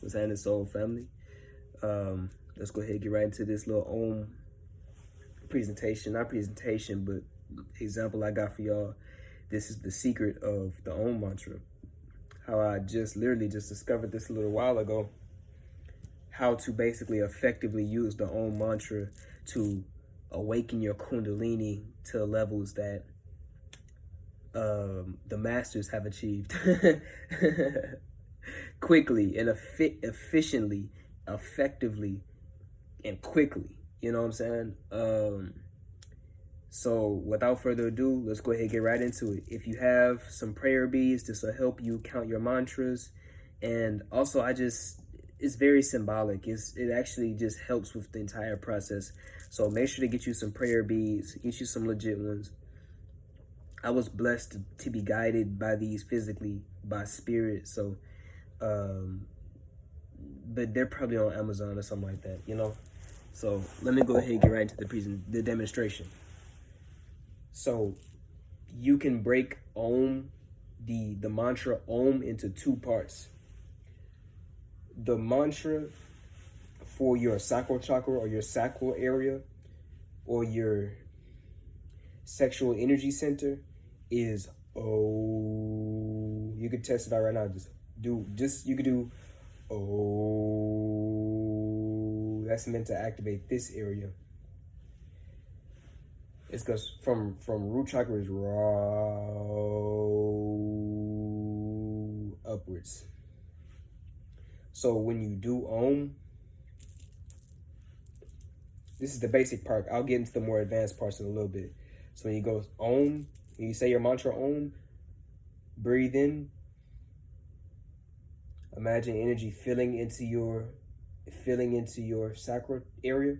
What's happening, soul family? Let's go ahead and get right into this little Om presentation. Not presentation, but example I got for y'all. This is the secret of the Om mantra. How I literally just discovered this a little while ago. How to basically effectively use the Om mantra to awaken your Kundalini to levels that the masters have achieved quickly and efficiently, effectively, and quickly. You know what I'm saying? So without further ado, let's go ahead and get right into it. If you have some prayer beads, this will help you count your mantras. And also, it's very symbolic. It actually just helps with the entire process. So make sure to get you some prayer beads, get you some legit ones. I was blessed to be guided by these physically, by spirit. So, but they're probably on Amazon or something like that, you know? So let me go ahead and get right into the demonstration. So you can break Om, the mantra Om, into two parts. The mantra for your sacral chakra or your sacral area or your sexual energy center is Oh. You could test it out right now. You could do Oh. That's meant to activate this area. It's because from root chakra is raw upwards. So when you do Om, this is the basic part. I'll get into the more advanced parts in a little bit. So when you go Om, when you say your mantra Om, breathe in. Imagine energy filling into your sacral area.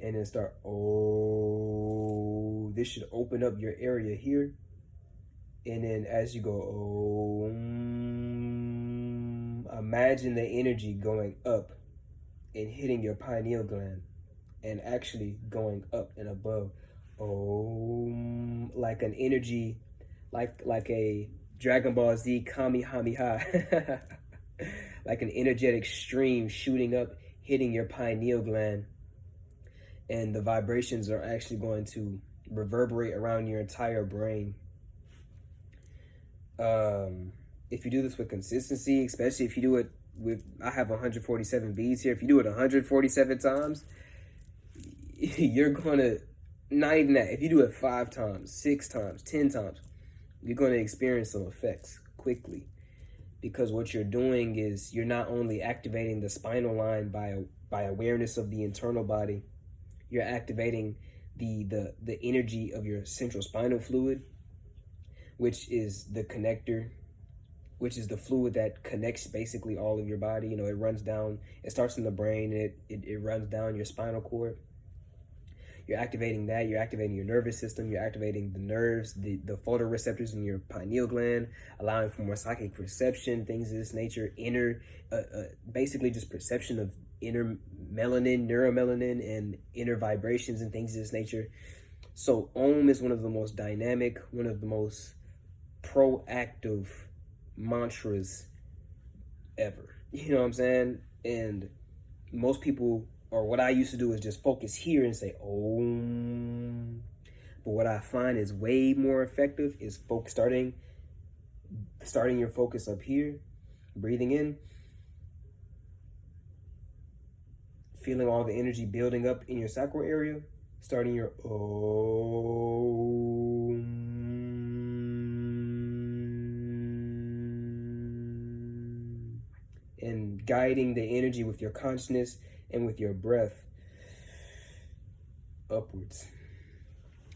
And then start, oh, this should open up your area here. And then as you go, oh, imagine the energy going up and hitting your pineal gland and actually going up and above. Oh, like an energy, like a Dragon Ball Z Kamehameha, like an energetic stream shooting up, hitting your pineal gland. And the vibrations are actually going to reverberate around your entire brain. If you do this with consistency, especially if you do it with, I have 147 beads here. If you do it 147 times, you're going to, not even that, if you do it 5 times, 6 times, 10 times, you're going to experience some effects quickly. Because what you're doing is you're not only activating the spinal line by awareness of the internal body, you're activating the energy of your central spinal fluid, which is the connector, which is the fluid that connects basically all of your body. You know, it runs down, it starts in the brain, and it runs down your spinal cord. You're activating that, you're activating your nervous system, you're activating the nerves, the photoreceptors in your pineal gland, allowing for more psychic perception, things of this nature, basically just perception of inner melanin, neuromelanin, and inner vibrations and things of this nature. So Om is one of the most dynamic, one of the most proactive mantras ever. You know what I'm saying? And most people, or what I used to do, is just focus here and say Om. But what I find is way more effective is starting your focus up here, breathing in, feeling all the energy building up in your sacral area, starting your Om, and guiding the energy with your consciousness and with your breath upwards.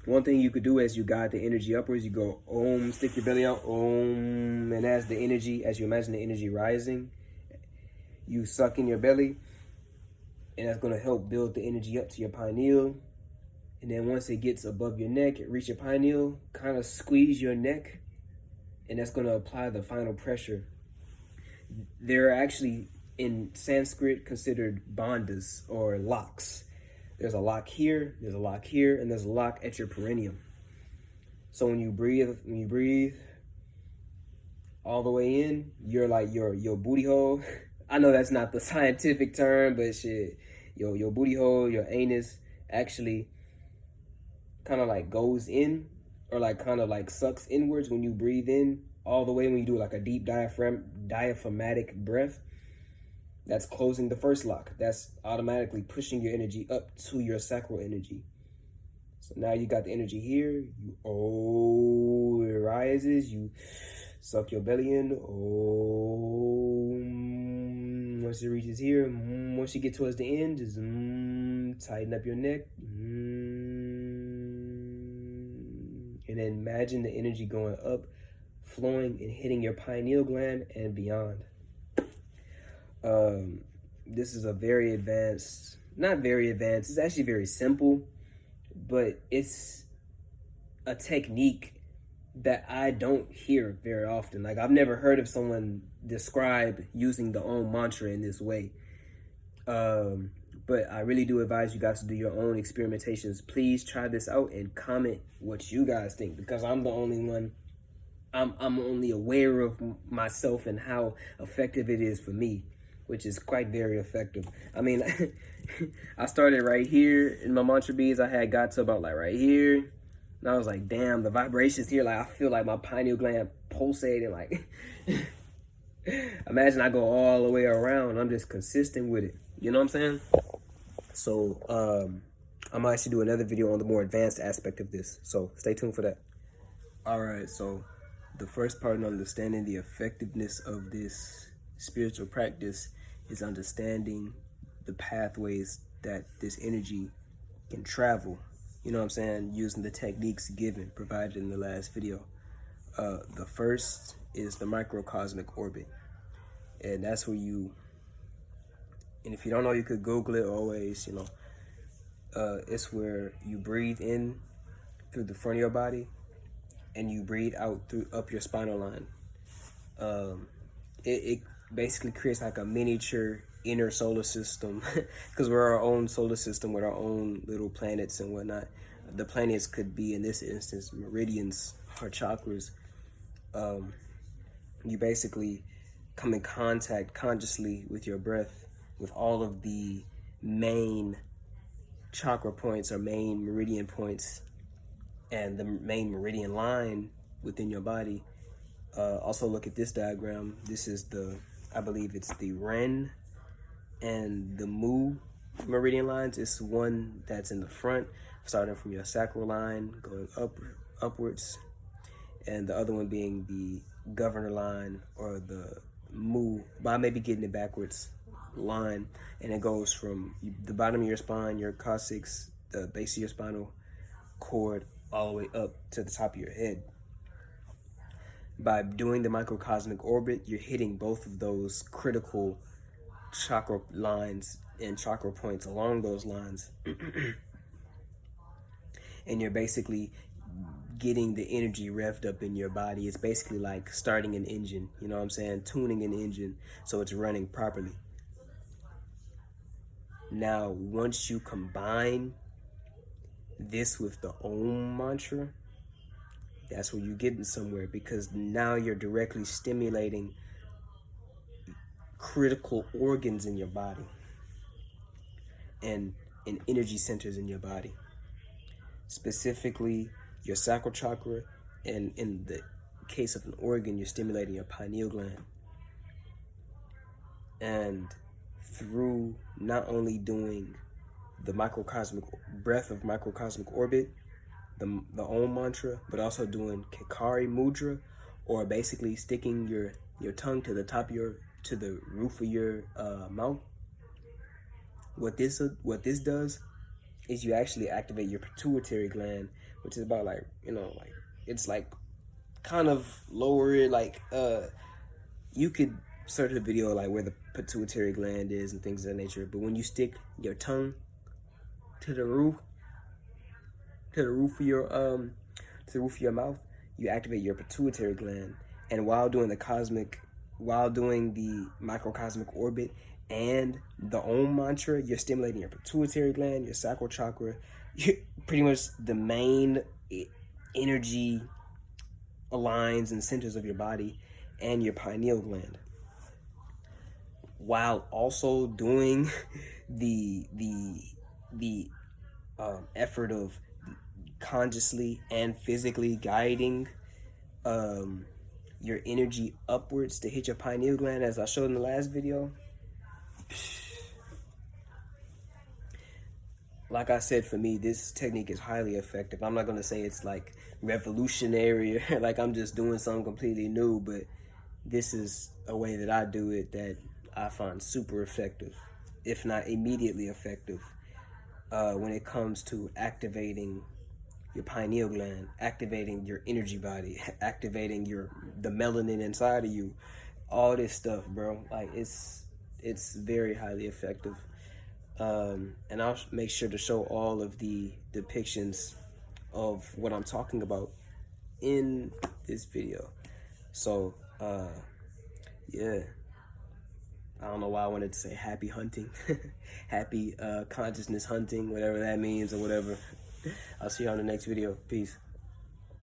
One thing you could do as you guide the energy upwards, you go Om, stick your belly out, Om, and as you imagine the energy rising, you suck in your belly, and that's going to help build the energy up to your pineal. And then once it gets above your neck, it reaches your pineal, kind of squeeze your neck, and that's going to apply the final pressure. They're actually, in Sanskrit, considered bandhas or locks. There's a lock here, there's a lock here, and there's a lock at your perineum. So when you breathe, all the way in, you're like your booty hole. I know that's not the scientific term, but shit, your booty hole, your anus actually kind of like goes in, or like kind of like sucks inwards when you breathe in all the way, when you do like a deep diaphragmatic breath. That's closing the first lock. That's automatically pushing your energy up to your sacral energy. So now you got the energy here. It rises. You suck your belly in. Once it reaches here, once you get towards the end, just tighten up your neck. And then imagine the energy going up, flowing and hitting your pineal gland and beyond. This is a very advanced, not very advanced, it's actually very simple, but it's a technique that I don't hear very often. Like, I've never heard of someone describe using the Om mantra in this way. But I really do advise you guys to do your own experimentations. Please try this out and comment what you guys think, because I'm the only one. I'm only aware of myself and how effective it is for me, which is quite very effective. I mean, I started right here in my mantra beads. I had got to about like right here. And I was like, damn, the vibrations here, like I feel like my pineal gland pulsating. Like, imagine I go all the way around. I'm just consistent with it. You know what I'm saying? So I'm gonna actually do another video on the more advanced aspect of this. So stay tuned for that. All right, so the first part in understanding the effectiveness of this spiritual practice is understanding the pathways that this energy can travel. You know what I'm saying? Using the techniques provided in the last video. The first is the microcosmic orbit. And that's where and if you don't know, you could Google it always, it's where you breathe in through the front of your body and you breathe out up your spinal line. It basically creates like a miniature inner solar system, because we're our own solar system with our own little planets and whatnot. The planets could be, in this instance, meridians or chakras. You basically come in contact consciously with your breath with all of the main chakra points or main meridian points and the main meridian line within your body. Also look at this diagram. This is I believe it's the Ren and the Mu meridian lines. It's one that's in the front, starting from your sacral line, going upwards, and the other one being the governor line, or the Mu, but I may be getting it backwards, line, and it goes from the bottom of your spine, your coccyx, the base of your spinal cord, all the way up to the top of your head. By doing the microcosmic orbit, you're hitting both of those critical chakra lines and chakra points along those lines. And you're basically getting the energy revved up in your body. It's basically like starting an engine, you know what I'm saying? Tuning an engine so it's running properly. Now, once you combine this with the Om mantra, that's where you're getting somewhere, because now you're directly stimulating critical organs in your body and energy centers in your body. Specifically, your sacral chakra, and in the case of an organ, you're stimulating your pineal gland. And through not only doing the microcosmic breath of microcosmic orbit, the Om mantra, but also doing Kekari mudra, or basically sticking your tongue to the roof of your mouth. What this does is you actually activate your pituitary gland, which is about like, it's like kind of lower, like you could search a video like where the pituitary gland is and things of that nature. But when you stick your tongue to the roof of your mouth, you activate your pituitary gland. And while doing the microcosmic orbit and the Om mantra, you're stimulating your pituitary gland, your sacral chakra, pretty much the main energy lines and centers of your body, and your pineal gland, while also doing the effort of consciously and physically guiding your energy upwards to hit your pineal gland, as I showed in the last video. Like I said, for me, this technique is highly effective. I'm not going to say it's like revolutionary or like I'm just doing something completely new, but this is a way that I do it that I find super effective, if not immediately effective, when it comes to activating your pineal gland, activating your energy body, activating the melanin inside of you, all this stuff, bro. Like it's very highly effective. And I'll make sure to show all of the depictions of what I'm talking about in this video. So yeah, I don't know why I wanted to say happy hunting. Happy consciousness hunting, whatever that means or whatever. I'll see you on the next video. Peace.